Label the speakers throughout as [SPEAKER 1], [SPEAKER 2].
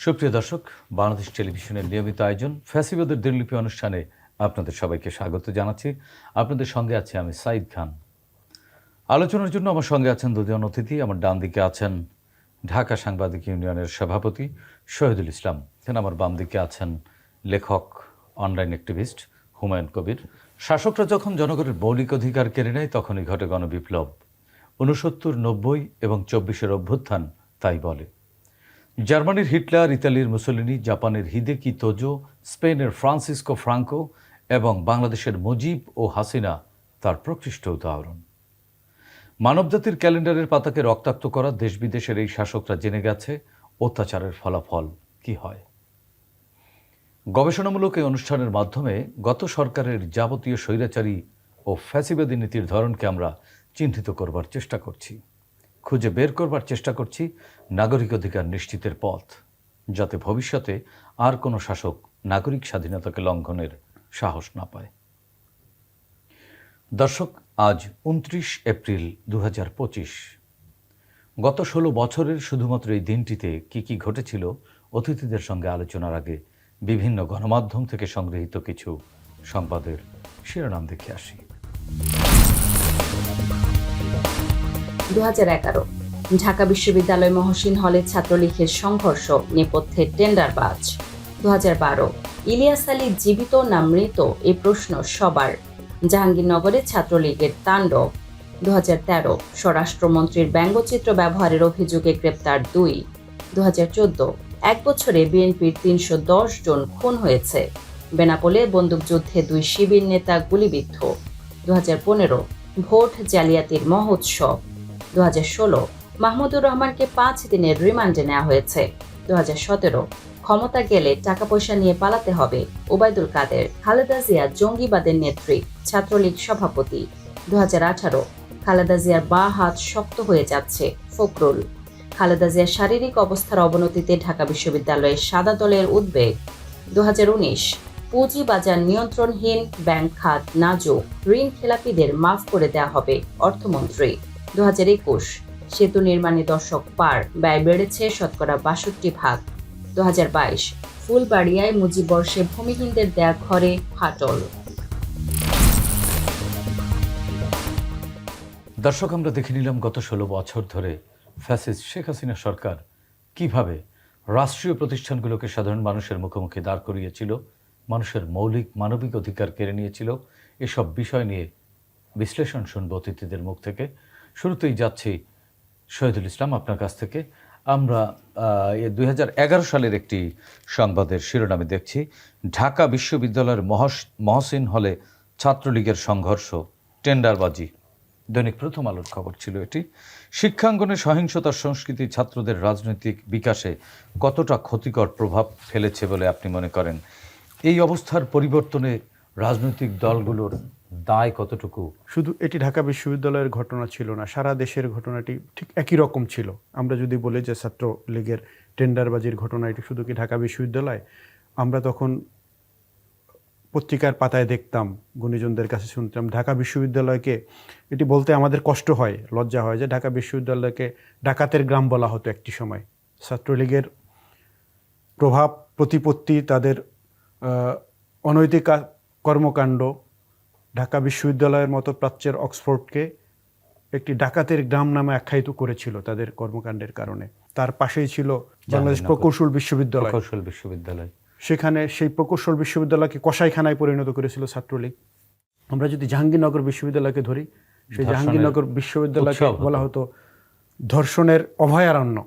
[SPEAKER 1] সুপ্রিয় দর্শক, বাংলাদেশ টেলিভিশনের নিয়মিত আয়োজন ফ্যাসিবাদের দিনলিপি অনুষ্ঠানে আপনাদের সবাইকে স্বাগত জানাচ্ছি। আপনাদের সঙ্গে আছি আমি সাইদ খান। আলোচনার জন্য আমার সঙ্গে আছেন দুজন অতিথি। আমার ডান দিকে আছেন ঢাকা সাংবাদিক ইউনিয়নের সভাপতি শহীদুল ইসলাম। এখানে আমার বাম দিকে আছেন লেখক, অনলাইন অ্যাক্টিভিস্ট হুমায়ুন কবির। শাসকরা যখন জনগণের মৌলিক অধিকার কেড়ে নেয় তখনই ঘটে গণবিপ্লব। 69, 90 এবং 24-এর অভ্যুত্থান তাই বলে। জার্মানির হিটলার, ইতালির মুসোলিনি, জাপানের হিদেকি তোজো, স্পেনের ফ্রান্সিসকো ফ্রাঙ্কো এবং বাংলাদেশের মুজিব ও হাসিনা তার প্রকৃষ্ট উদাহরণ। মানবজাতির ক্যালেন্ডারের পাতাকে রক্তাক্ত করা দেশ বিদেশের এই শাসকরা জেনে গেছে অত্যাচারের ফলাফল কি হয়। গবেষণামূলক এই অনুষ্ঠানের মাধ্যমে গত সরকারের যাবতীয় স্বৈরাচারী ও ফ্যাসিবাদী নীতির ধরনকে আমরা চিহ্নিত করবার চেষ্টা করছি, খুঁজে বের করবার চেষ্টা করছি নাগরিক অধিকার নিশ্চিতের পথ, যাতে ভবিষ্যতে আর কোনো শাসক নাগরিক স্বাধীনতাকে লঙ্ঘনের সাহস না পায়। দর্শক, আজ 29 এপ্রিল 2025। গত 16 বছরের শুধুমাত্র এই দিনটিতে কি ঘটেছিল অতিথিদের সঙ্গে আলোচনার আগে বিভিন্ন গণমাধ্যম থেকে সংগৃহীত কিছু সংবাদের শিরোনাম দেখে আসি।
[SPEAKER 2] 2011 ঢাকা বিশ্ববিদ্যালয় মহসিন হলে ছাত্রলীগের সংঘর্ষ, নেপথ্যে টেন্ডারবাজ। 2012 ইলিয়াস আলী জীবিত না মৃত, এই প্রশ্ন সবার। জাহাঙ্গীরনগরে ছাত্রলীগের তাণ্ডব। 2013 স্বরাষ্ট্রমন্ত্রীর ব্যঙ্গচিত্র ব্যবহারের অভিযোগে গ্রেপ্তার 2। 2014 এক বছরে বিএনপির 310 জন খুন হয়েছে। বেনাপোলে বন্দুকযুদ্ধে 2 শিবির নেতা গুলিবিদ্ধ। 2015 ভোট জালিয়াতির মহোৎসব। 2016 মাহমুদুর রহমানকে 5 দিনের রিমান্ডে নেওয়া হয়েছে। 2017 ক্ষমতা গেলে টাকা পয়সা নিয়ে পালাতে হবে, ওবায়দুল কাদের। খালেদা জিয়া জঙ্গিবাদের নেত্রী, ছাত্রলীগ সভাপতি। 2018 খালেদা জিয়ার বাঁ হাত শক্ত হয়ে যাচ্ছে, ফখরুল। খালেদা জিয়ার শারীরিক অবস্থার অবনতিতে ঢাকা বিশ্ববিদ্যালয়ের সাদা দলের উদ্বেগ। 2019 পুঁজিবাজার নিয়ন্ত্রণহীন, ব্যাংক খাত নাজুক, ঋণ খেলাপিদের মাফ করে দেওয়া হবে, অর্থমন্ত্রী। 2021 সেতু নির্মাণে দশক পার, ব্যয় বেড়েছে শতকরা 62%। 2022 ফুলবাড়িয়ায় মুজিববর্ষে ভূমিহীনদের দেয়া ঘরে ফাটল।
[SPEAKER 1] দর্শক, আমরা দেখে নিলাম গত 16 বছর ধরে ফ্যাসিস্ট শেখ হাসিনা সরকার কিভাবে রাষ্ট্রীয় প্রতিষ্ঠানগুলোকে সাধারণ মানুষের মুখোমুখি দাঁড় করিয়েছিল, মানুষের মৌলিক মানবিক অধিকার কেড়ে নিয়েছিল। এসব বিষয় নিয়ে বিশ্লেষণ শুনব অতিথিদের মুখ থেকে। শুরুতেই যাচ্ছি শহীদুল ইসলাম, আপনার কাছ থেকে। আমরা 2011 সালের একটি সংবাদের শিরোনামে দেখছি, ঢাকা বিশ্ববিদ্যালয়ের মহসিন হলে ছাত্রলীগের সংঘর্ষ, টেন্ডারবাজি। দৈনিক প্রথম আলোর খবর ছিল এটি। শিক্ষাঙ্গনে সহিংসতার সংস্কৃতি ছাত্রদের রাজনৈতিক বিকাশে কতটা ক্ষতিকর প্রভাব ফেলেছে বলে আপনি মনে করেন? এই অবস্থার পরিবর্তনে রাজনৈতিক দলগুলোর দায় কতটুকু?
[SPEAKER 3] শুধু এটি ঢাকা বিশ্ববিদ্যালয়ের ঘটনা ছিল না, সারা দেশের ঘটনাটি ঠিক একই রকম ছিল। আমরা যদি বলি যে ছাত্রলীগের টেন্ডারবাজির ঘটনা, এটি শুধু কি ঢাকা বিশ্ববিদ্যালয়? আমরা তখন পত্রিকার পাতায় দেখতাম, গুণীজনদের কাছে শুনতাম, ঢাকা বিশ্ববিদ্যালয়কে, এটি বলতে আমাদের কষ্ট হয়, লজ্জা হয় যে ঢাকা বিশ্ববিদ্যালয়কে ডাকাতের গ্রাম বলা হতো একটি সময়। ছাত্রলীগের প্রভাব প্রতিপত্তি, তাদের অনৈতিক কর্মকাণ্ড ঢাকা বিশ্ববিদ্যালয়ের মতো প্রাচ্যের অক্সফোর্ডকে একটি ডাকাতের গ্রাম নামে আখ্যায়িত করেছিল তাদের কর্মকাণ্ডের কারণে। তার পাশেই ছিল বাংলাদেশ প্রকৌশল বিশ্ববিদ্যালয়। সেখানে সেই প্রকৌশল বিশ্ববিদ্যালয়কে কসাইখানায় পরিণত করেছিল ছাত্রলীগ। আমরা যদি জাহাঙ্গীরনগর বিশ্ববিদ্যালয়কে ধরি, সেই জাহাঙ্গীরনগর বিশ্ববিদ্যালয়কে বলা হতো ধর্ষণের অভয়ারণ্য।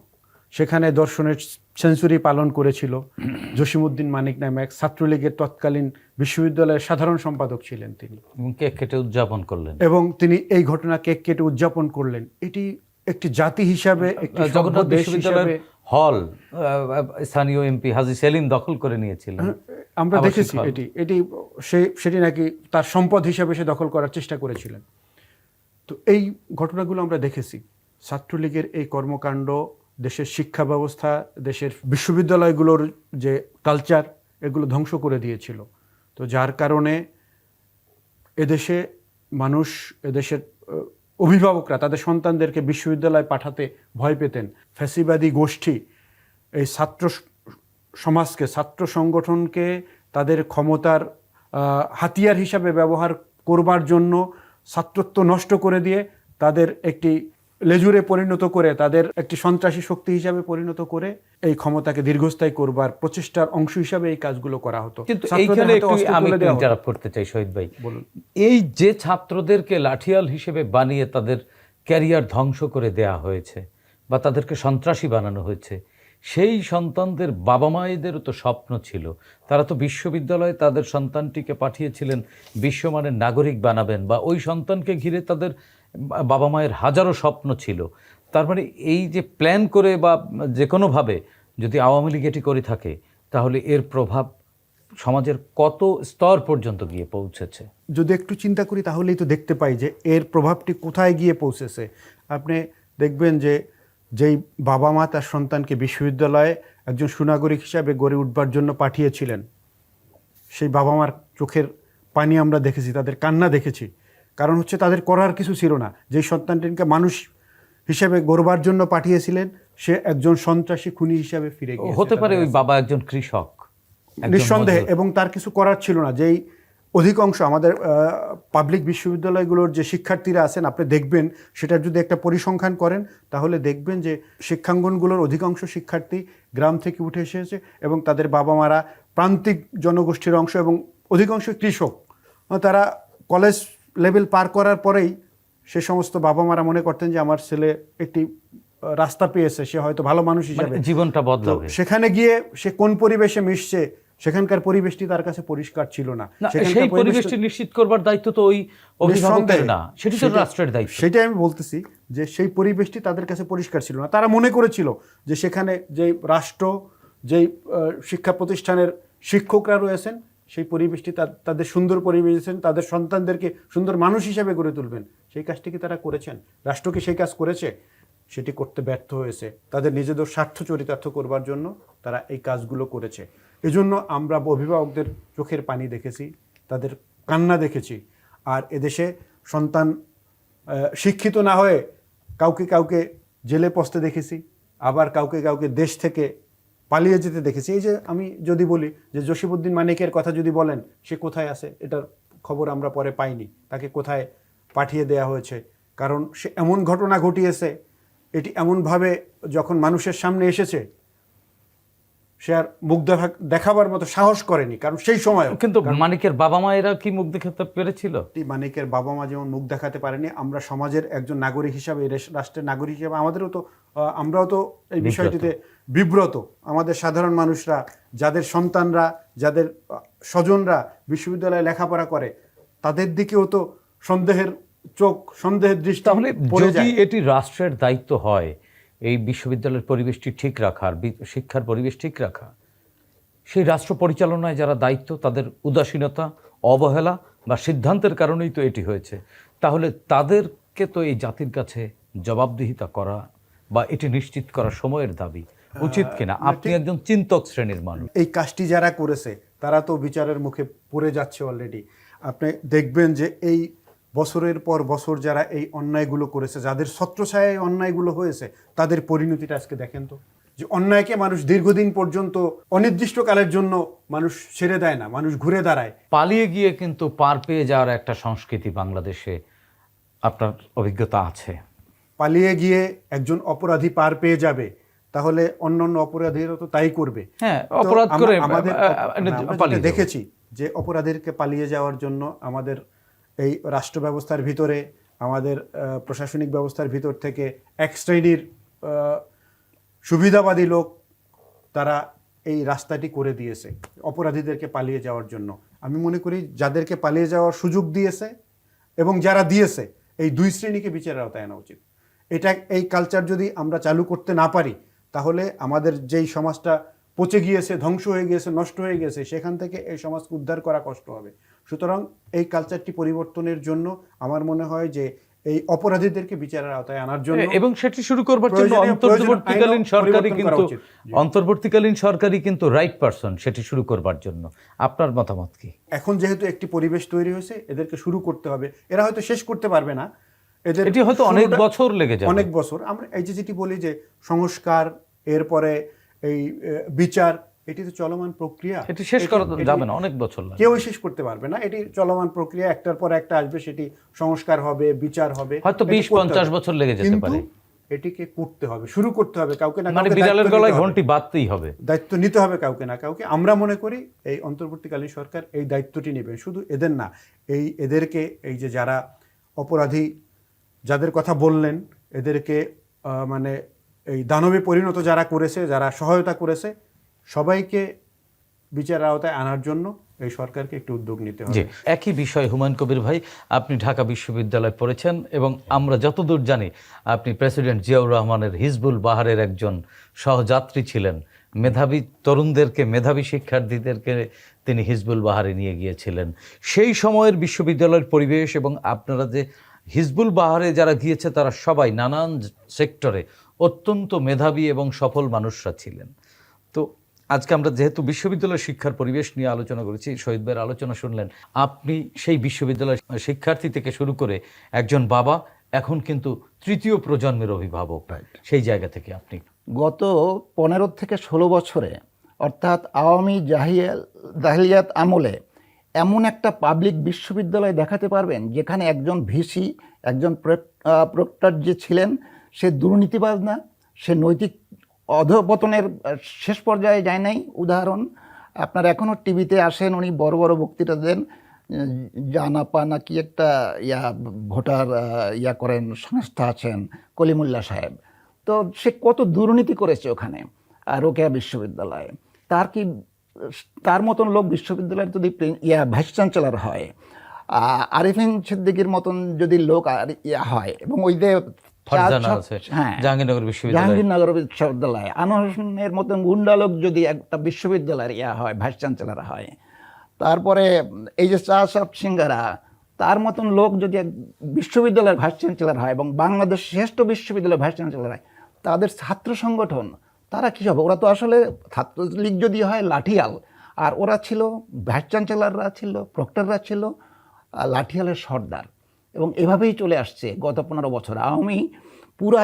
[SPEAKER 3] সেখানে ধর্ষণের সেঞ্চুরি পালন করেছিল জসিমউদ্দিন মানিক নামে এক ছাত্রলীগের তৎকালীন বিশ্ববিদ্যালয়ের সাধারণ সম্পাদক ছিলেন তিনি।
[SPEAKER 1] কেক কেটে উদযাপন করলেন
[SPEAKER 3] এবং তিনি এই ঘটনা কেক কেটে উদযাপন করলেন। এটি একটি জাতি হিসাবে, একটি
[SPEAKER 1] জগন্নাথ বিশ্ববিদ্যালয়ের হল স্থানীয় এমপি হাজী সেলিম দখল করে নিয়েছিলেন।
[SPEAKER 3] আমরা দেখেছি এটি সেটি নাকি তার সম্পদ হিসাবে সে দখল করার চেষ্টা করেছিলেন। তো এই ঘটনাগুলো আমরা দেখেছি। ছাত্রলীগের এই কর্মকাণ্ড দেশের শিক্ষা ব্যবস্থা, দেশের বিশ্ববিদ্যালয়গুলোর যে কালচার, এগুলো ধ্বংস করে দিয়েছিল। তো যার কারণে এদেশে মানুষ, এদেশের অভিভাবকরা তাদের সন্তানদেরকে বিশ্ববিদ্যালয়ে পাঠাতে ভয় পেতেন। ফ্যাসিবাদী গোষ্ঠী এই ছাত্র সমাজকে, ছাত্র সংগঠনকে তাদের ক্ষমতার হাতিয়ার হিসাবে ব্যবহার করবার জন্য ছাত্রত্ব নষ্ট করে দিয়ে তাদের একটি লেজুরে পরিণত করে, তাদের একটি সন্ত্রাসী শক্তি হিসাবে পরিণত করে এই ক্ষমতাকে দীর্ঘস্থায়ী করবার প্রচেষ্টার অংশ হিসাবে এই কাজগুলো করা হতো।
[SPEAKER 1] কিন্তু
[SPEAKER 3] ছাত্রদের
[SPEAKER 1] এইখানে
[SPEAKER 3] হাতে
[SPEAKER 1] একটু
[SPEAKER 3] অস্ত্র
[SPEAKER 1] আমি
[SPEAKER 3] তুলে দেওয়া হতো।
[SPEAKER 1] ইন্টারাপ্ট করতে চাই শহীদ ভাই,
[SPEAKER 3] বলুন।
[SPEAKER 1] এই যে ছাত্রদেরকে লাঠিয়াল হিসেবে বানিয়ে তাদের ক্যারিয়ার ধ্বংস করে দেয়া হয়েছে বা তাদেরকে সন্ত্রাসী বানানো হয়েছে, সেই সন্তানদের বাবা মায়েদেরও তো স্বপ্ন ছিল, তারা তো বিশ্ববিদ্যালয়ে তাদের সন্তানটিকে পাঠিয়েছিলেন বিশ্বমানের নাগরিক বানাবেন, বা ওই সন্তানকে ঘিরে তাদের বাবা মায়ের হাজারো স্বপ্ন ছিল। তার মানে এই যে প্ল্যান করে বা যে কোনোভাবে যদি আওয়ামী লীগ এটি করে থাকে, তাহলে এর প্রভাব সমাজের কত স্তর পর্যন্ত গিয়ে পৌঁছেছে?
[SPEAKER 3] যদি একটু চিন্তা করি তাহলেই তো দেখতে পাই যে এর প্রভাবটি কোথায় গিয়ে পৌঁছেছে। আপনি দেখবেন যে যেই বাবা মা তার সন্তানকে বিশ্ববিদ্যালয়ে একজন সুনাগরিক হিসাবে গড়ে উঠবার জন্য পাঠিয়েছিলেন, সেই বাবা মার চোখের পানি আমরা দেখেছি, তাদের কান্না দেখেছি। কারণ হচ্ছে তাদের করার কিছু ছিল না। যেই সন্তানটিকে মানুষ হিসেবে গড়বার জন্য পাঠিয়েছিলেন, সে একজন সন্ত্রাসী খুনি হিসাবে ফিরে গিয়েছে।
[SPEAKER 1] হতে পারে ওই বাবা একজন কৃষক, একজন
[SPEAKER 3] নিঃসন্দেহে,
[SPEAKER 1] মজদুর।
[SPEAKER 3] এবং তার কিছু করার ছিল না। যেই অধিকাংশ আমাদের পাবলিক বিশ্ববিদ্যালয়গুলোর যে শিক্ষার্থীরা আছেন, আপনি দেখবেন সেটার যদি একটা পরিসংখ্যান করেন তাহলে দেখবেন যে শিক্ষাঙ্গনগুলোর অধিকাংশ শিক্ষার্থী গ্রাম থেকে উঠে এসেছে এবং তাদের বাবা মারা প্রান্তিক জনগোষ্ঠীর অংশ এবং অধিকাংশ কৃষক। তারা কলেজ লেভেল পার করার পরেই সে সমস্ত বাবা মারা মনে করতেন যে আমার ছেলে একটি রাস্তা পেয়েছে, সে হয়তো ভালো মানুষ হিসাবে
[SPEAKER 1] জীবনটা বদলাবে।
[SPEAKER 3] সেখানে গিয়ে সে কোন পরিবেশে মিশছে, সেখানকার পরিবেশটি তার কাছে পরিষ্কার ছিল না।
[SPEAKER 1] সেই পরিবেশটি নিশ্চিত করবার দায়িত্ব তো ওই অভিভাবকের না, সেটি তো রাষ্ট্রের দায়িত্ব।
[SPEAKER 3] সেটাই আমি বলতেছি যে সেই পরিবেশটি তাদের কাছে পরিষ্কার ছিল না। তারা মনে করেছিল যে সেখানে যেই রাষ্ট্র, যেই শিক্ষা প্রতিষ্ঠানের শিক্ষকরা রয়েছেন, সেই পরিবেশটি তাদের সুন্দর পরিবেশ দিয়েছেন, তাদের সন্তানদেরকে সুন্দর মানুষ হিসাবে গড়ে তুলবেন। সেই কাজটি কি তারা করেছেন? রাষ্ট্রকে সেই কাজ করেছে? সেটি করতে ব্যর্থ হয়েছে। তাদের নিজেদের স্বার্থ চরিতার্থ করবার জন্য তারা এই কাজগুলো করেছে। এজন্য আমরা অভিভাবকদের চোখের পানি দেখেছি, তাদের কান্না দেখেছি। আর এদেশে সন্তান শিক্ষিত না হয়ে কাউকে কাউকে জেলে পচতে দেখেছি, আবার কাউকে কাউকে দেশ থেকে পালিয়ে যেতে দেখেছি। এই যে আমি যদি বলি যে জসিমউদ্দিন মানিকের কথা যদি বলেন, সে কোথায় আছে এটার খবর আমরা পরে পাইনি, তাকে কোথায় পাঠিয়ে দেয়া হয়েছে। কারণ সে এমন ঘটনা ঘটিয়েছে, এটি এমনভাবে যখন মানুষের সামনে এসেছে সে আর মুখ দেখাবার মতো সাহস করেনি। কারণ সেই সময়
[SPEAKER 1] কিন্তু মানিকের বাবা মায়েরা কি মুখ দেখাতে পেরেছিল?
[SPEAKER 3] মানিকের বাবা মা যেমন মুখ দেখাতে পারেনি, আমরা সমাজের একজন নাগরিক হিসাবে, রাষ্ট্রের নাগরিক হিসাবে আমাদেরও তো, আমরাও তো এই বিষয়টিতে বিব্রত। আমাদের সাধারণ মানুষরা, যাদের সন্তানরা, যাদের স্বজনরা বিশ্ববিদ্যালয়ে লেখাপড়া করে, তাদের দিকেও তো সন্দেহের চোখ, সন্দেহের দৃষ্টি।
[SPEAKER 1] তাহলে যদি এটি রাষ্ট্রের দায়িত্ব হয় এই বিশ্ববিদ্যালয়ের পরিবেশটি ঠিক রাখার, শিক্ষার পরিবেশ ঠিক রাখা, সেই রাষ্ট্র পরিচালনায় যারা দায়িত্ব, তাদের উদাসীনতা, অবহেলা বা সিদ্ধান্তের কারণেই তো এটি হয়েছে, তাহলে তাদেরকে তো এই জাতির কাছে জবাবদিহিতা করা বা এটি নিশ্চিত করা সময়ের দাবি, উচিত কিনা? আপনি একজন চিন্তক শ্রেণীর মানুষ।
[SPEAKER 3] এই কাজটি যারা করেছে তারা তো বিচারের মুখে পড়ে যাচ্ছে অলরেডি। আপনি দেখবেন যে এই বছরের পর বছর যারা এই অন্যায়গুলো করেছে, যাদের ছত্রছায়ায় অন্যায়গুলো হয়েছে, তাদের পরিণতিটা আজকে দেখেন তো। যে অন্যায়কে মানুষ দীর্ঘদিন পর্যন্ত, অনির্দিষ্টকালের জন্য মানুষ ছেড়ে দেয় না, মানুষ ঘুরে দাঁড়ায়।
[SPEAKER 1] পালিয়ে গিয়ে কিন্তু পার পেয়ে যাওয়ার একটা সংস্কৃতি বাংলাদেশে আপনার অভিজ্ঞতা আছে?
[SPEAKER 3] পালিয়ে গিয়ে একজন অপরাধী পার পেয়ে যাবে, তাহলে অন্যান্য অপরাধীরা তো তাই করবে।
[SPEAKER 1] হ্যাঁ, অপরাধ করে
[SPEAKER 3] আমরা দেখেছি যে অপরাধীকে পালিয়ে যাওয়ার জন্য আমাদের এই রাষ্ট্র ব্যবস্থার ভিতরে, আমাদের প্রশাসনিক ব্যবস্থার ভিতর থেকে এক শ্রেণীর সুবিধাবাদী লোক তারা এই রাস্তাটি করে দিয়েছে অপরাধীদেরকে পালিয়ে যাওয়ার জন্য। আমি মনে করি যাদেরকে পালিয়ে যাওয়ার সুযোগ দিয়েছে এবং যারা দিয়েছে, এই দুই শ্রেণীকে বিচারের আওতায় আনা উচিত। এই কালচার যদি আমরা চালু করতে না পারি, তাহলে আমাদের যেই সমাজটা পচে গিয়েছে, ধ্বংস হয়ে গিয়েছে, নষ্ট হয়ে গেছে, সেখান থেকে এই সমাজকে উদ্ধার করা কষ্ট হবে। সুতরাং এই কালচারটি পরিবর্তনের জন্য আমার মনে হয় যে এই অপরাধীদেরকে বিচারের আওতায় আনার জন্য,
[SPEAKER 1] এবং সেটি শুরু করবার জন্য অন্তর্বর্তীকালীন সরকারই কিন্তু রাইট পারসন সেটি শুরু করবার জন্য। আপনার মতামত কি?
[SPEAKER 3] এখন যেহেতু একটি পরিবেশ তৈরি হয়েছে, এদেরকে শুরু করতে হবে। এরা হয়তো শেষ করতে পারবে না,
[SPEAKER 1] এটি হয়তো অনেক বছর লেগে যাবে,
[SPEAKER 3] অনেক বছর। আমরা এই যেটি বলি যে সংস্কার, এরপরে এই বিচার, এটি তো চলমান প্রক্রিয়া,
[SPEAKER 1] এটি শেষ করা
[SPEAKER 3] এটি-
[SPEAKER 1] যাবে না, অনেক বছর লাগবে।
[SPEAKER 3] কেউই শেষ করতে পারবে না। এটি চলমান প্রক্রিয়া, একটার পর একটা আসবে, সেটি সংস্কার হবে, বিচার হবে,
[SPEAKER 1] হয়তো
[SPEAKER 3] এটি
[SPEAKER 1] 20-50
[SPEAKER 3] করতে হবে।
[SPEAKER 1] বছর লেগে যেতে
[SPEAKER 3] কিন্তু
[SPEAKER 1] পারে।
[SPEAKER 3] এটিকে করতে হবে, শুরু করতে হবে, কাউকে না
[SPEAKER 1] মানে
[SPEAKER 3] কাউকে
[SPEAKER 1] বিড়ালের
[SPEAKER 3] দায়িত্ব
[SPEAKER 1] গলায়
[SPEAKER 3] নিতে হবে।
[SPEAKER 1] ঘন্টি বাজতেই হবে।
[SPEAKER 3] দায়িত্ব নিতে হবে কাউকে না কাউকে। আমরা মনে করি এই অন্তর্বর্তীকালীন সরকার এই দায়িত্বটি নেবেন। শুধু এদের না, এদেরকে, এই যে যারা অপরাধী, যাদের কথা বললেন, এদেরকে মানে এই দানবে পরিণত যারা করেছে, যারা সহায়তা করেছে, সবাইকে বিচারের আওতায় আনার জন্য এই সরকারকে একটু উদ্যোগ নিতে
[SPEAKER 1] জি,
[SPEAKER 3] হবে।
[SPEAKER 1] একই বিষয় হুমায়ুন কবির ভাই, আপনি ঢাকা বিশ্ববিদ্যালয়ে পড়েছেন এবং আমরা যতদূর জানি আপনি প্রেসিডেন্ট জিয়াউর রহমানের হিজবুল বাহারের একজন সহযাত্রী ছিলেন। মেধাবী তরুণদেরকে, মেধাবী শিক্ষার্থীদেরকে তিনি হিজবুল বাহারে নিয়ে গিয়েছিলেন। সেই সময়ের বিশ্ববিদ্যালয়ের পরিবেশ এবং আপনারা যে হিজবুল বাহারে যারা গিয়েছে তারা সবাই নানান সেক্টরে অত্যন্ত মেধাবী এবং সফল মানুষরা ছিলেন। তো আজকে আমরা যেহেতু বিশ্ববিদ্যালয়ের শিক্ষার পরিবেশ নিয়ে আলোচনা করেছি, শহীদ ভাইয়ের আলোচনা শুনলেন, আপনি সেই বিশ্ববিদ্যালয়ের শিক্ষার্থী থেকে শুরু করে একজন বাবা, এখন কিন্তু তৃতীয় প্রজন্মের অভিভাবক, সেই জায়গা থেকে আপনি
[SPEAKER 4] গত 15 থেকে 16 বছরে, অর্থাৎ আওয়ামী জাহিলিয়াত আমলে এমন একটা পাবলিক বিশ্ববিদ্যালয় দেখাতে পারবেন যেখানে একজন ভিসি, একজন প্রক্টর যে ছিলেন, সে দুর্নীতিবাজ না, সে নৈতিক অধঃপতনের শেষ পর্যায়ে যায় নাই। উদাহরণ, আপনারা এখনও টিভিতে আসেন, উনি বড় বড় বক্তৃতা দেন, জানাপা না কি একটা ভোটার করেন সংস্থা আছেন, কলিমুল্লাহ সাহেব। তো সে কত দুর্নীতি করেছে ওখানে রোকেয়া বিশ্ববিদ্যালয়ে। তার মতন লোক বিশ্ববিদ্যালয়ের যদি ভাইস চ্যান্সেলর হয়, আরিফিন সিদ্দিকীর মতন যদি লোক হয়, এবং ওই যে
[SPEAKER 1] ফারজানা আছে, জাহাঙ্গীরনগর বিশ্ববিদ্যালয়,
[SPEAKER 4] জাহাঙ্গীরনগর বিশ্ববিদ্যালয়, আনোয়ারের মতন গুন্ডা লোক যদি একটা বিশ্ববিদ্যালয়ের হয়, ভাইস চ্যান্সেলর হয়, তারপরে এই যে চা সাপ সিঙ্গারা, তার মতন লোক যদি এক বিশ্ববিদ্যালয়ের ভাইস চ্যান্সেলর হয় এবং বাংলাদেশ শ্রেষ্ঠ বিশ্ববিদ্যালয়ের ভাইস চ্যান্সেলর হয়, তাদের ছাত্র সংগঠন তারা কী হবে? ওরা তো আসলে ছাত্রলীগ যদি হয় লাঠিয়াল, আর ওরা ছিল, ভাইস চ্যান্সেলররা ছিল, প্রক্টররা ছিল লাঠিয়ালের সর্দার। এবং এভাবেই চলে আসছে গত 15 বছর। আওয়ামী পুরা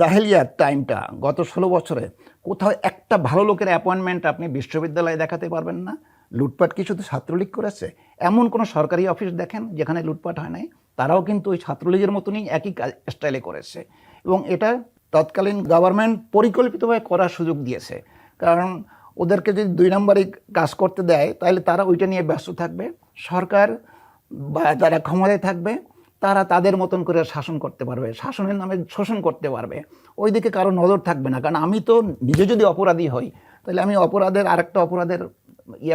[SPEAKER 4] জাহেলিয়াত টাইমটা, গত 16 বছরে কোথাও একটা ভালো লোকের অ্যাপয়েন্টমেন্ট আপনি বিশ্ববিদ্যালয়ে দেখাতে পারবেন না। লুটপাট কি শুধু ছাত্রলীগ করেছে? এমন কোনো সরকারি অফিস দেখেন যেখানে লুটপাট হয় নাই? তারাও কিন্তু ওই ছাত্রলীগের মতনই একই স্টাইলে করেছে। এবং এটা তৎকালীন গভর্নমেন্ট পরিকল্পিতভাবে করার সুযোগ দিয়েছে, কারণ ওদেরকে যদি 2 নম্বরই কাজ করতে দেয় তাহলে তারা ওইটা নিয়ে ব্যস্ত থাকবে। সরকার বা যারা ক্ষমতায় থাকবে তারা তাদের মতন করে শাসন করতে পারবে, শাসনের নামে শোষণ করতে পারবে, ওই দিকে কারো নজর থাকবে না। কারণ আমি তো নিজে যদি অপরাধী হই, তাহলে আমি অপরাধের আরেকটা অপরাধের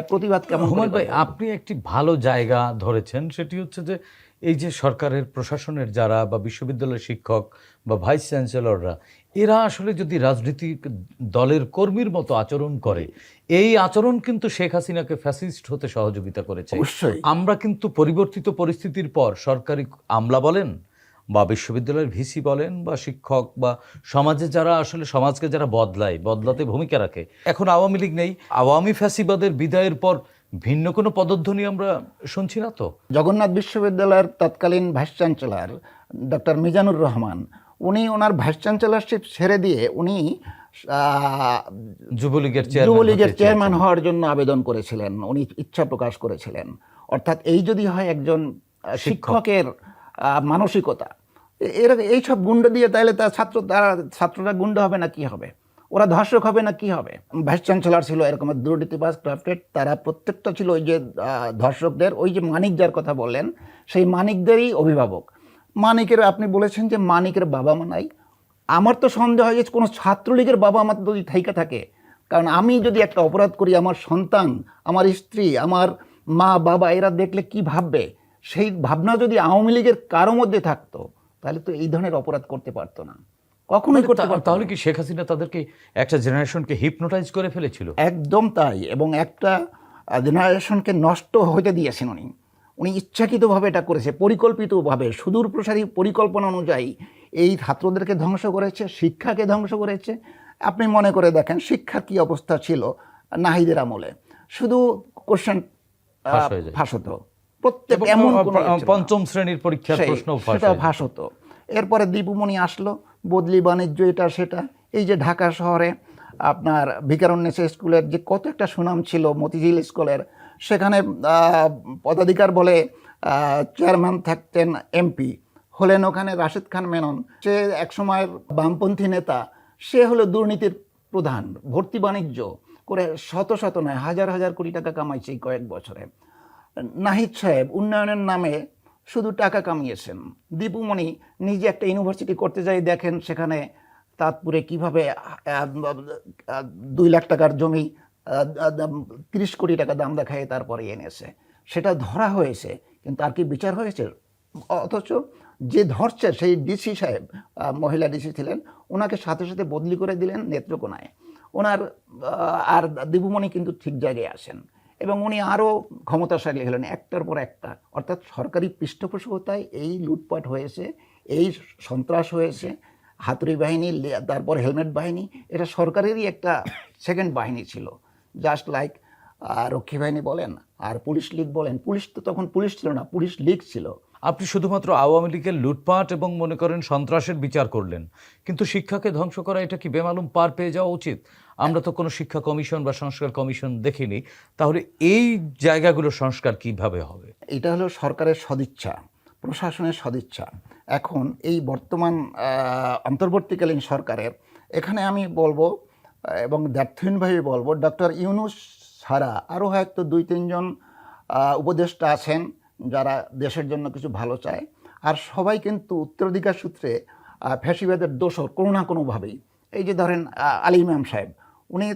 [SPEAKER 4] প্রতিবাদ কেমন?
[SPEAKER 1] হুমায়ুন ভাই, আপনি একটি ভালো জায়গা ধরেছেন, সেটি হচ্ছে যে এই যে সরকারের প্রশাসনের যারা বা বিশ্ববিদ্যালয়ের শিক্ষক বা ভাইস চ্যান্সেলররা, এরা আসলে যদি রাজনৈতিক দলের কর্মীর মতো আচরণ করে, এই আচরণ কিন্তু শেখ হাসিনাকে ফ্যাসিস্ট হতে সহযোগিতা করেছে।
[SPEAKER 4] অবশ্যই।
[SPEAKER 1] আমরা কিন্তু পরিবর্তিত পরিস্থিতির পর সরকারি আমলা বলেন বা বিশ্ববিদ্যালয়ের ভিসি বলেন বা শিক্ষক বা সমাজে যারা আসলে সমাজকে যারা বদলাতে ভূমিকা রাখে, এখন আওয়ামী লীগ নেই, আওয়ামী ফ্যাসিবাদের বিদায়ের পর ভিন্ন কোনো পদধ্বনি আমরা শুনছি না তো।
[SPEAKER 4] জগন্নাথ বিশ্ববিদ্যালয়ের তৎকালীন vice chancellor doctor Mizanur Rahman, উনি ওনার ভাইস চ্যান্সেলরশিপ ছেড়ে দিয়ে উনি
[SPEAKER 1] যুবলীগের
[SPEAKER 4] চেয়ারম্যান হওয়ার জন্য আবেদন করেছিলেন, উনি ইচ্ছা প্রকাশ করেছিলেন। অর্থাৎ এই যদি হয় একজন শিক্ষকের মানসিকতা, এরা এইসব গুন্ডা দিয়ে, তাহলে ছাত্ররা গুন্ডা হবে না কি হবে? ওরা ধর্ষক হবে না কি হবে? ভাইস চ্যান্সেলর ছিল এরকম দুর্নীতিবাজ ক্রাফটেড, তারা প্রত্যেকটা ছিল ওই যে ধর্ষকদের, ওই যে মানিক যার কথা বললেন, সেই মানিকদেরই অভিভাবক। মানিকের, আপনি বলেছেন যে মানিকের বাবা মা নাই, আমার তো সন্দেহ হয় যে কোনো ছাত্রলীগের বাবা আমার যদি থাইকা থাকে। কারণ আমি যদি একটা অপরাধ করি, আমার সন্তান, আমার স্ত্রী, আমার মা বাবা এরা দেখলে কি ভাববে? সেই ভাবনা যদি আওয়ামী লীগের কারো মধ্যে থাকতো, তাহলে তো এই ধরনের অপরাধ করতে পারতো না, কখনোই করতে পারতো না।
[SPEAKER 1] তাহলে কি শেখ হাসিনা তাদেরকে, একটা জেনারেশনকে হিপনোটাইজ করে ফেলেছিল?
[SPEAKER 4] একদম তাই। এবং একটা জেনারেশনকে নষ্ট হতে দিয়েছেন উনি ইচ্ছাকৃতভাবে এটা করেছে, পরিকল্পিতভাবে, সুদূর প্রসারী পরিকল্পনা অনুযায়ী এই ছাত্রদেরকে ধ্বংস করেছে, শিক্ষাকে ধ্বংস করেছে। আপনি মনে করে দেখেন শিক্ষার কি অবস্থা ছিল নাহিদের আমলে, শুধু কোশ্চেন ফাঁস হতো, প্রত্যেক এমন
[SPEAKER 1] পঞ্চম শ্রেণীর পরীক্ষার প্রশ্ন
[SPEAKER 4] ফাঁস হতো। এরপরে দীপুমণি আসলো, বদলি বাণিজ্য, এটা সেটা। এই যে ঢাকা শহরে আপনার ভিকারুন্নেসা স্কুলের যে কত একটা সুনাম ছিল, মতিঝিল স্কুলের, সেখানে পদাধিকার বলে চেয়ারম্যান থাকতেন এমপি, হলেন ওখানে রাশেদ খান মেনন, সে একসময়ের বামপন্থী নেতা, সে হলো দুর্নীতির প্রধান, ভর্তি বাণিজ্য করে শত শত নয় হাজার হাজার কোটি টাকা কামাইছে এই কয়েক বছরে। নাহিদ সাহেব উন্নয়নের নামে শুধু টাকা কামিয়েছেন। দীপুমণি নিজে একটা ইউনিভার্সিটি করতে যাই, দেখেন সেখানে তাঁতপুরে কিভাবে 2 লাখ টাকার জমি 30 কোটি টাকা দাম দেখায় তারপরে এনেছে, সেটা ধরা হয়েছে, কিন্তু আর কি বিচার হয়েছে? অথচ যে ধরছে সেই ডিসি সাহেব, মহিলা ডিসি ছিলেন, ওনাকে সাথে সাথে বদলি করে দিলেন নেত্রকোনায়। ওনার আর দীপুমণি কিন্তু ঠিক জায়গায় আসেন এবং উনি আরও ক্ষমতাশালী হলেন একটার পর একটা। অর্থাৎ সরকারি পৃষ্ঠপোষকতায় এই লুটপাট হয়েছে, এই সন্ত্রাস হয়েছে। হাতুড়ি বাহিনী, তারপর হেলমেট বাহিনী, এটা সরকারেরই একটা সেকেন্ড বাহিনী ছিল, জাস্ট লাইক রক্ষী বাহিনী বলেন আর পুলিশ লীগ বলেন। পুলিশ তো তখন পুলিশ ছিল না, পুলিশ লীগ ছিল।
[SPEAKER 1] আপনি শুধুমাত্র আওয়ামী লীগের লুটপাট এবং মনে করেন সন্ত্রাসের বিচার করলেন, কিন্তু শিক্ষাকে ধ্বংস করা এটা কি বেমালুম পার পেয়ে যাওয়া উচিত? আমরা তো কোনো শিক্ষা কমিশন বা সংস্কার কমিশন দেখিনি, তাহলে এই জায়গাগুলো সংস্কার কিভাবে হবে?
[SPEAKER 4] এটা হলো সরকারের সদিচ্ছা, প্রশাসনের সদিচ্ছা। এখন এই বর্তমান অন্তর্বর্তীকালীন সরকারের, এখানে আমি বলবো এবং দ্ব্যর্থহীনভাবে বলবো, ডক্টর ইউনূস ছাড়া আরও হয়তো 2-3 জন উপদেষ্টা আছেন যারা দেশের জন্য কিছু ভালো চায়, আর সবাই কিন্তু উত্তরাধিকার সূত্রে ফ্যাসিবাদের দোষর কোনো না কোনোভাবেই। এই যে ধরেন আলী ইমাম সাহেব, উনি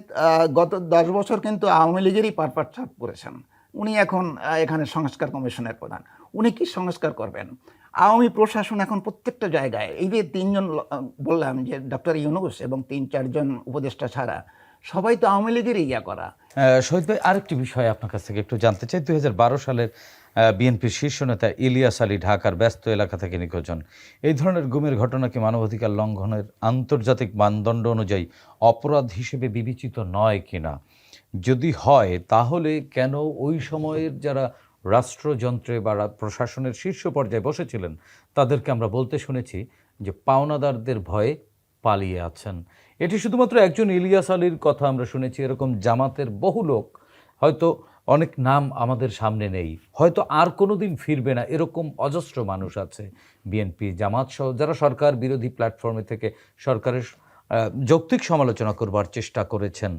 [SPEAKER 4] গত 10 বছর কিন্তু আওয়ামী লীগেরই পারপাট ছাপ করেছেন। উনি এখন এখানে সংস্কার কমিশনের প্রধান। উনি কি সংস্কার করবেন? আওয়ামী প্রশাসন এখন প্রত্যেকটা জায়গায়, এই যে 3 জন বললাম যে ডক্টর ইউনূস এবং 3-4 জন উপদেষ্টা ছাড়া সবাই তো আওয়ামী লীগেরই ইয়া করা।
[SPEAKER 1] শহীদ ভাই, আরেকটি বিষয় আপনার কাছ থেকে একটু জানতে চাই। 2012 সালের বিএনপির শীর্ষ নেতা ইলিয়াস আলী ঢাকার ব্যস্ত এলাকা থেকে নিখোঁজ হন। এই ধরনের গুমের ঘটনা কি মানবাধিকার লঙ্ঘনের আন্তর্জাতিক মানদণ্ড অনুযায়ী অপরাধ হিসেবে বিবেচিত নয় কিনা? যদি হয় তাহলে কেন ওই সময়ের যারা রাষ্ট্রযন্ত্রে বা প্রশাসনের শীর্ষ পর্যায়ে বসেছিলেন তাদেরকে আমরা বলতে শুনেছি যে পাওনাদারদের ভয়ে পালিয়ে আছেন? এটি শুধুমাত্র একজন ইলিয়াস আলীর কথা আমরা শুনেছি, এরকম জামাতের বহু লোক, হয়তো অনেক নাম আমাদের সামনে নেই, হয়তো আর কোনো দিন ফিরবে না, এরকম অজস্র মানুষ আছে বিএনপি, জামাত সহ যারা সরকার বিরোধী প্ল্যাটফর্মে থেকে সরকারের যৌক্তিক সমালোচনা করবার চেষ্টা করেছেন।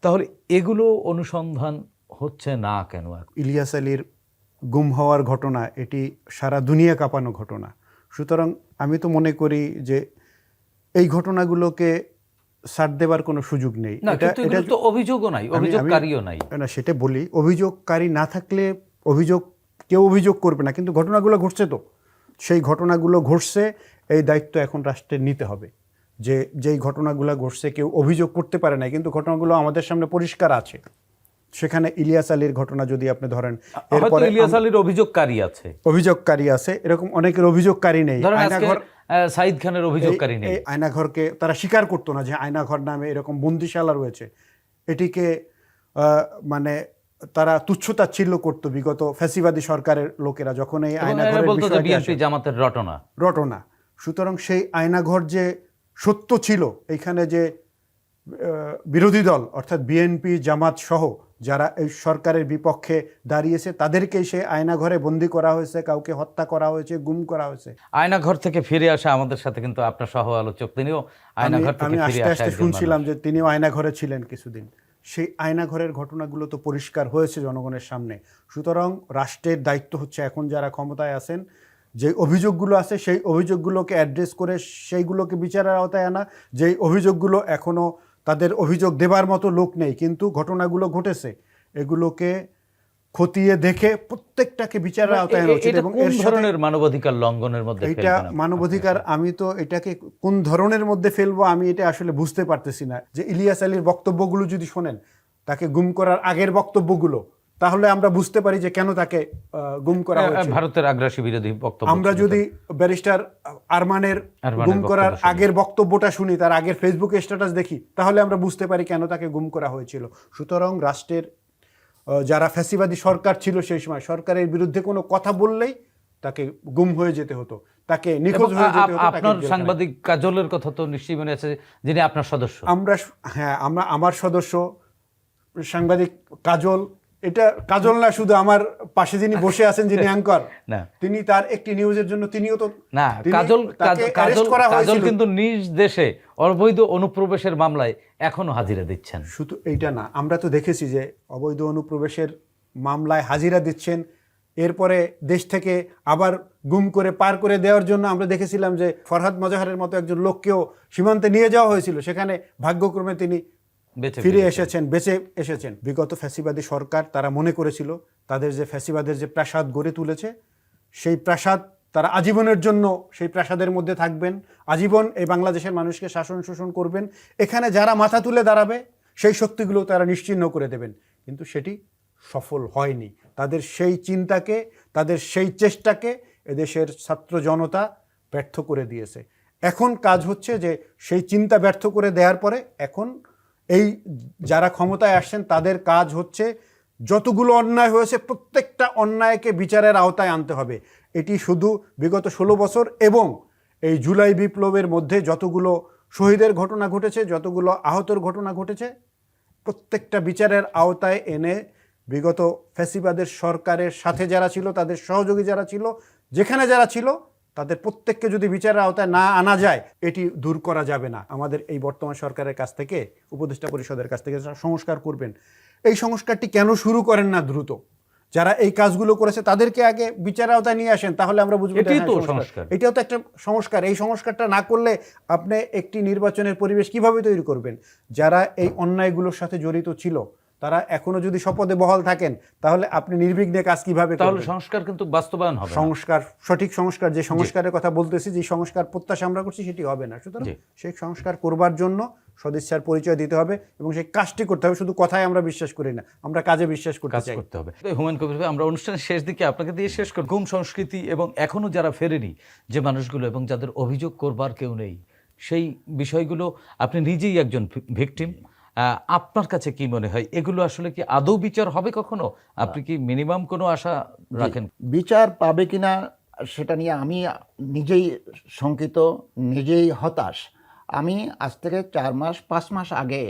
[SPEAKER 1] তাহলে এগুলো অনুসন্ধান হচ্ছে না কেন?
[SPEAKER 3] ইলিয়াস আলীর গুম হওয়ার ঘটনা এটি সারা দুনিয়া কাঁপানো ঘটনা। সুতরাং আমি তো মনে করি যে এই ঘটনাগুলোকে ছাড় দেবার কোনো সুযোগ নেই।
[SPEAKER 1] এটা তো অভিযোগও নাই, অভিযোগকারীও নাই।
[SPEAKER 3] না, সেটা বলি, অভিযোগকারী না থাকলে কেউ অভিযোগ করবে না, কিন্তু ঘটনাগুলো ঘটছে, তো সেই ঘটনাগুলো ঘটছে, এই দায়িত্ব এখন রাষ্ট্রের নিতে হবে যে যেই ঘটনাগুলো ঘটছে কেউ অভিযোগ করতে পারে না, কিন্তু ঘটনাগুলো আমাদের সামনে পরিষ্কার আছে। সেখানে ইলিয়াস আলীর ঘটনা যদি আপনি ধরেন,
[SPEAKER 1] এরপরে ইলিয়াস আলীর অভিযোগকারী আছে, এরকম অনেকের অভিযোগকারী নেই। আয়নাঘর, সাইদ খানের অভিযোগকারী নেই।
[SPEAKER 3] আয়নাঘরকে তারা স্বীকার করতো না যে আয়নাঘর নামে এরকম বন্দিশালা রয়েছে। এটিকে মানে তারা তুচ্ছতাচ্ছিল্য করতো বিগত ফ্যাসিবাদী সরকারের লোকেরা, যখন এই আয়নাঘরের বিষয়টি
[SPEAKER 1] জামাতের রটনা।
[SPEAKER 3] সুতরাং সেই আয়নাঘর যে সত্য ছিল, এইখানে যে বিরোধী দল অর্থাৎ বিএনপি, জামাত সহ যারা এই সরকারের বিপক্ষে দাঁড়িয়েছে তাদেরকেই সেই আয়নাঘরে বন্দি করা হয়েছে, কাউকে হত্যা করা হয়েছে, গুম করা হয়েছে।
[SPEAKER 1] আয়নাঘর থেকে ফিরে আসা আমাদের সাথে কিন্তু আপনার সহ আলোচক, তিনিও আয়নাঘর থেকে ফিরে আসা,
[SPEAKER 3] আমি আস্তে শুনছিলাম যে তিনিও আয়নাঘরে ছিলেন কিছুদিন। সেই আয়নাঘরের ঘটনাগুলো তো পরিষ্কার হয়েছে জনগণের সামনে। সুতরাং রাষ্ট্রের দায়িত্ব হচ্ছে এখন যারা ক্ষমতায় আছেন, যে অভিযোগগুলো আছে সেই অভিযোগগুলোকে অ্যাড্রেস করে সেইগুলোকে বিচারের আওতায় আনা। যেই অভিযোগগুলো এখনও তাদের অভিযোগ দেবার মতো লোক নেই, কিন্তু ঘটনাগুলো ঘটেছে, এগুলোকে খতিয়ে দেখে প্রত্যেকটাকে বিচারের আওতায় আনা উচিত। এবং এর ধরনের
[SPEAKER 1] মানবাধিকার লঙ্ঘনের মধ্যে
[SPEAKER 3] এটা মানবাধিকার, আমি তো এটাকে কোন ধরনের মধ্যে ফেলবো আমি এটা আসলে বুঝতে পারতেছি না। যে ইলিয়াস আলীর বক্তব্যগুলো যদি শোনেন, তাকে গুম করার আগের বক্তব্যগুলো, তাহলে আমরা বুঝতে পারি যে কেন তাকে গুম করা হয়েছে।
[SPEAKER 1] ভারতের আগ্রাসী বিরোধী বক্তব্য।
[SPEAKER 3] আমরা যদি ব্যারিস্টার আরমানের গুম করার আগের বক্তব্যটা শুনি, তার আগের ফেসবুক স্ট্যাটাস দেখি, তাহলে আমরা বুঝতে পারি কেন তাকে গুম করা হয়েছিল। সুতরাং রাষ্ট্রের যারা ফ্যাসিবাদী সরকার ছিল সেই সময়, সরকারের বিরুদ্ধে কোনো কথা বললেই তাকে গুম হয়ে যেতে হতো। তাকে নিখোঁজ
[SPEAKER 1] এবং
[SPEAKER 3] হয়ে যেতে হতো, তাকে
[SPEAKER 1] আপনার
[SPEAKER 3] জেলখানায়।
[SPEAKER 1] সাংবাদিক কাজলের কথা তো নিশ্চয়ই মনে আছে, যিনি আপনার সদস্য।
[SPEAKER 3] আমরা আমার সদস্য সাংবাদিক কাজল, এটা কাজল না, শুধু আমার পাশে যিনি বসে আছেন, যিনি অ্যাঙ্কর,
[SPEAKER 1] না
[SPEAKER 3] তিনি তার একটি নিউজের জন্য তিনিও তো
[SPEAKER 1] না,
[SPEAKER 3] তাকে arrest করা
[SPEAKER 1] কাজল
[SPEAKER 3] হয়েছিল।
[SPEAKER 1] কিন্তু নিজ দেশে অবৈধ অনুপ্রবেশের মামলায় এখনো হাজিরা দিচ্ছেন।
[SPEAKER 3] শুধু এইটা না, আমরা তো দেখেছি যে অবৈধ অনুপ্রবেশের মামলায় হাজিরা দিচ্ছেন, এরপরে দেশ থেকে আবার গুম করে পার করে দেওয়ার জন্য আমরা দেখেছিলাম যে ফরহাদ মজাহারের মতো একজন লোককেও সীমান্তে নিয়ে যাওয়া হয়েছিল, সেখানে ভাগ্যক্রমে তিনি ফিরে এসেছেন, বেঁচে এসেছেন। বিগত ফ্যাসিবাদী সরকার তারা মনে করেছিল তাদের যে ফ্যাসিবাদের যে প্রাসাদ গড়ে তুলেছে, সেই প্রাসাদ তারা আজীবনের জন্য সেই প্রাসাদের মধ্যে থাকবেন, আজীবন এই বাংলাদেশের মানুষকে শাসন শোষণ করবেন, এখানে যারা মাথা তুলে দাঁড়াবে সেই শক্তিগুলো তারা নিশ্চিহ্ন করে দেবেন। কিন্তু সেটি সফল হয়নি। তাদের সেই চিন্তাকে, তাদের সেই চেষ্টাকে এদেশের ছাত্র জনতা ব্যর্থ করে দিয়েছে। এখন কাজ হচ্ছে যে সেই চিন্তা ব্যর্থ করে দেওয়ার পরে এখন এই যারা ক্ষমতায় আসছেন তাদের কাজ হচ্ছে যতগুলো অন্যায় হয়েছে প্রত্যেকটা অন্যায়কে বিচারের আওতায় আনতে হবে। এটি শুধু বিগত 16 বছর এবং এই জুলাই বিপ্লবের মধ্যে যতগুলো শহীদের ঘটনা ঘটেছে, যতগুলো আহতর ঘটনা ঘটেছে, প্রত্যেকটা বিচারের আওতায় এনে বিগত ফ্যাসিবাদের সরকারের সাথে যারা ছিল, তাদের সহযোগী যারা ছিল, যেখানে যারা ছিল, তাদের প্রত্যেককে যদি বিচারের আওতায় না আনা যায়, এটি দূর করা যাবে না। আমাদের এই বর্তমান সরকারের কাছ থেকে, উপদেষ্টা পরিষদের কাছ থেকে যারা সংস্কার করবেন, এই সংস্কারটি কেন শুরু করেন না দ্রুত? যারা এই কাজগুলো করেছে তাদেরকে আগে বিচারের আওতায় নিয়ে আসেন, তাহলে আমরা বুঝবো
[SPEAKER 1] এটাই তো সংস্কার।
[SPEAKER 3] এটাও তো একটা সংস্কার। এই সংস্কারটা না করলে আপনি একটি নির্বাচনের পরিবেশ কিভাবে তৈরি করবেন? যারা এই অন্যায়গুলোর সাথে জড়িত ছিল তারা এখনো যদি শপথে বহাল থাকেন, তাহলে আপনি নির্বিঘ্নে কাজ কিভাবে
[SPEAKER 1] তাহলে
[SPEAKER 3] করবেন?
[SPEAKER 1] সংস্কার কিন্তু বাস্তবায়ন হবে না।
[SPEAKER 3] সংস্কার, সঠিক সংস্কার, যে সংস্কারের কথা বলতেছি, যে সংস্কার প্রত্যাশা আমরা করছি, সেটি হবে না। সুতরাং
[SPEAKER 1] জি।
[SPEAKER 3] সেই সংস্কার করবার জন্য সদিচ্ছার পরিচয় দিতে হবে এবং সেই কাজটি করতে হবে। শুধু কথায় আমরা বিশ্বাস করি না, আমরা কাজে বিশ্বাস করতে
[SPEAKER 1] কাজ
[SPEAKER 3] চাই।
[SPEAKER 1] করতে হবে। হুমায়ুন কবির ভাই, আমরা অনুষ্ঠানের শেষ দিকে আপনাকে দিয়ে শেষ করি। গুম সংস্কৃতি এবং এখনো যারা ফেরেনি যে মানুষগুলো এবং যাদের অভিযোগ করবার কেউ নেই, সেই বিষয়গুলো, আপনি নিজেই একজন ভিকটিম, আপনার কাছে কি মনে হয় এগুলো আসলে কি আদৌ বিচার হবে কখনো? আপনি কি মিনিমাম কোনো আশা রাখেন?
[SPEAKER 4] বিচার পাবে কিনা সেটা নিয়ে আমি নিজেই শঙ্কিত, নিজেই হতাশ। আমি আজ থেকে 4 মাস 5 মাস আগে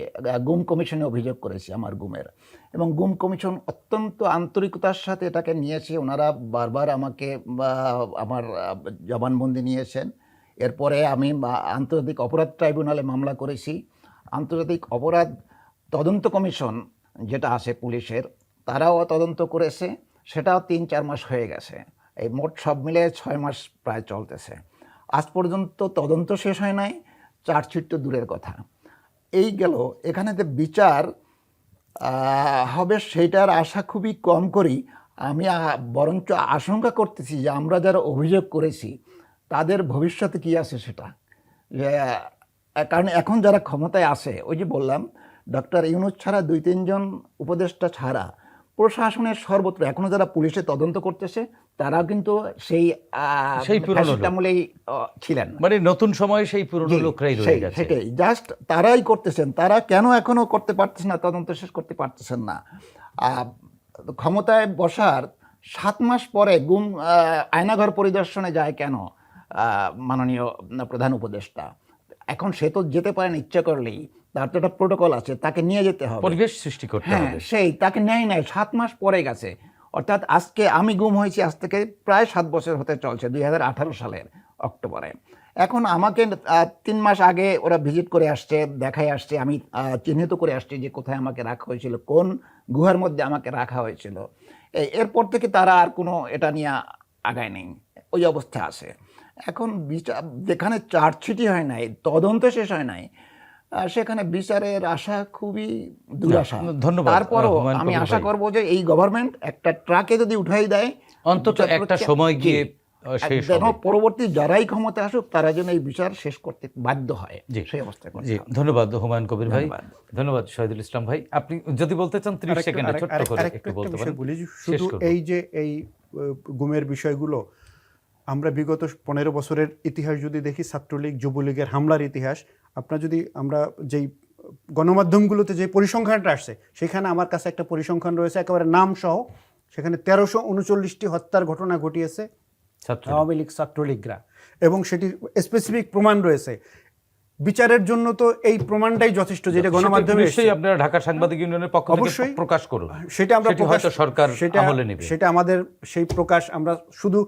[SPEAKER 4] গুম কমিশনে অভিযোগ করেছি আমার গুমের, এবং গুম কমিশন অত্যন্ত আন্তরিকতার সাথে এটাকে নিয়েছে। ওনারা বারবার আমাকে আমার জবানবন্দি নিয়েছেন। এরপরে আমি আন্তর্জাতিক অপরাধ ট্রাইব্যুনালে মামলা করেছি। আন্তর্জাতিক অপরাধ তদন্ত কমিশন যেটা আছে পুলিশের, তারাও তদন্ত করেছে, সেটাও 3-4 মাস হয়ে গেছে। এই মোট সব মিলে 6 মাস প্রায় চলতেছে। আজ পর্যন্ত তদন্ত শেষ হয় নাই, চার্জশিট তো দূরের কথা। এই গেল, এখানে যে বিচার হবে সেটার আশা খুবই কম করি আমি। বরঞ্চ আশঙ্কা করতেছি যে আমরা যারা অভিযোগ করেছি তাদের ভবিষ্যতে কি আছে সেটা। কারণ এখন যারা ক্ষমতায় আছে, ওই যে বললাম, ডক্টর ইউনূস ছাড়া 2-3 জন উপদেষ্টা ছাড়া প্রশাসনের সর্বত্র এখনো যারা পুলিশে তদন্ত করতেছে তারাও কিন্তু সেই আমলেই ছিলেন।
[SPEAKER 1] মানে নতুন সময়ে সেই পুরনো লোকরাই রয়ে গেছে।
[SPEAKER 4] সেটাই, জাস্ট তারাই করতেছেন। তারা কেন এখনো করতে পারতেছেন না, তদন্ত শেষ করতে পারতেছেন না? ক্ষমতায় বসার 7 মাস পরে গুম আয়নাঘর পরিদর্শনে যায় কেন মাননীয় প্রধান উপদেষ্টা? এখন সে তো যেতে পারেন ইচ্ছা করলেই, তার তো একটা প্রোটোকল আছে, তাকে নিয়ে যেতে হবে,
[SPEAKER 1] পরিবেশ সৃষ্টি করতে হবে।
[SPEAKER 4] সেই তাকে নেয় নাই, 7 মাস পরে গেছে। অর্থাৎ আজকে আমি গুম হয়েছি, আজ থেকে প্রায় 7 বছর হতে চলছে, 2018 সালের অক্টোবরে। এখন আমাকে 3 মাস আগে ওরা ভিজিট করে আসছে, দেখাই আসছে, আমি চিহ্নিত করে আসছি যে কোথায় আমাকে রাখা হয়েছিল, কোন গুহার মধ্যে আমাকে রাখা হয়েছিল। এরপর থেকে তারা আর কোনো এটা নিয়ে আগায় নেই, ওই অবস্থা আছে। এখন বিচার যেখানে চার্জশিটই হয় নাই, তদন্ত শেষ হয় নাই, সেখানে বিচারের আশা খুবই দুরাশা।
[SPEAKER 1] ধন্যবাদ।
[SPEAKER 4] তারপরও আমি আশা করব যে এই গভর্নমেন্ট একটা ট্রাকে যদি উঠাই দেয়,
[SPEAKER 1] অন্তত একটা সময় গিয়ে শেষ
[SPEAKER 4] যেন
[SPEAKER 1] হবে।
[SPEAKER 4] পরবর্তী যারাই ক্ষমতা আসুক তারা যেন এই বিচার শেষ করতে বাধ্য হয়, সেই অবস্থা করতে
[SPEAKER 1] জি,
[SPEAKER 4] হবে।
[SPEAKER 1] ধন্যবাদ হুমায়ুন কবির ভাই, ধন্যবাদ শহীদুল ইসলাম ভাই। আপনি যদি বলতে চান 30 সেকেন্ডে ছোট্ট করে একটু বলতে পারেন।
[SPEAKER 3] শুধু এই যে এই গুমের বিষয়গুলো, আমরা বিগত 15 বছরের ইতিহাস যদি দেখি, ছাত্রলীগ যুবলীগের হামলার ইতিহাস, আপনার যদি আমরা যেই গণমাধ্যমগুলোতে যে পরিসংখ্যানটা আসছে, সেখানে আমার কাছে একটা পরিসংখ্যান রয়েছে একেবারে নাম সহ। সেখানে 1339টি হত্যার ঘটনা ঘটিয়েছে
[SPEAKER 1] ছাত্রলীগ।
[SPEAKER 3] আওয়ামী লীগ ছাত্রলীগরা, এবং সেটির স্পেসিফিক প্রমাণ রয়েছে। বিচারের জন্য তো এই প্রমাণটাই যথেষ্ট, যেটা গণমাধ্যমে
[SPEAKER 1] নিশ্চয়ই আপনারা ঢাকা সাংবাদিক ইউনিয়নের পক্ষ থেকে
[SPEAKER 3] অবশ্যই
[SPEAKER 1] প্রকাশ করুন।
[SPEAKER 3] সেটা আমরা
[SPEAKER 1] হয়তো সরকার আমলে নেবে।
[SPEAKER 3] সেটা আমাদের সেই প্রকাশ আমরা শুধু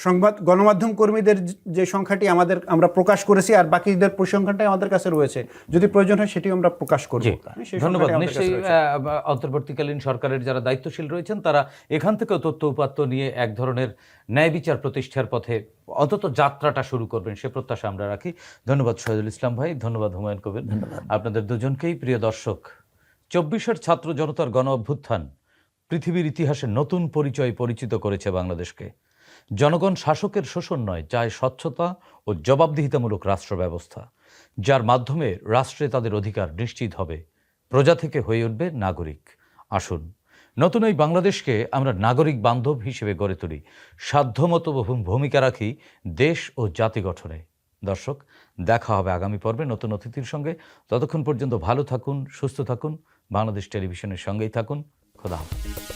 [SPEAKER 3] সংবাদ গণমাধ্যম কর্মীদের যে সংখ্যাটি আমরা প্রকাশ করেছি, আর বাকিদের পরিসংখ্যানটাই আমাদের কাছে রয়েছে, যদি প্রয়োজন হয় সেটিও আমরা প্রকাশ করব।
[SPEAKER 1] ধন্যবাদ। নিশ্চয়ই অন্তর্বর্তীকালীন সরকারের যারা দায়িত্বশীল রয়েছেন তারা এখান থেকে তথ্য উপাত্ত নিয়ে এক ধরনের ন্যায় বিচার প্রতিষ্ঠার পথে অন্তত যাত্রাটা শুরু করবেন, সে প্রত্যাশা আমরা রাখি। ধন্যবাদ শহীদুল ইসলাম ভাই, ধন্যবাদ হুমায়ুন কবির, আপনাদের দুজনকেই। প্রিয় দর্শক, 24-এর ছাত্র জনতার গণ অভ্যুত্থান পৃথিবীর ইতিহাসে নতুন পরিচিত করেছে বাংলাদেশকে। জনগণ শাসকের শোষণ নয়, চায় স্বচ্ছতা ও জবাবদিহিতামূলক রাষ্ট্র ব্যবস্থা, যার মাধ্যমে রাষ্ট্রে তাদের অধিকার নিশ্চিত হবে, প্রজা থেকে হয়ে উঠবে নাগরিক। আসুন নতুন এই বাংলাদেশকে আমরা নাগরিক বান্ধব হিসেবে গড়ে তুলি, সাধ্যমতো ভূমিকা রাখি দেশ ও জাতি গঠনে। দর্শক, দেখা হবে আগামী পর্বে নতুন অতিথির সঙ্গে। ততক্ষণ পর্যন্ত ভালো থাকুন, সুস্থ থাকুন, বাংলাদেশ টেলিভিশনের সঙ্গেই থাকুন। খোদা হাফেজ।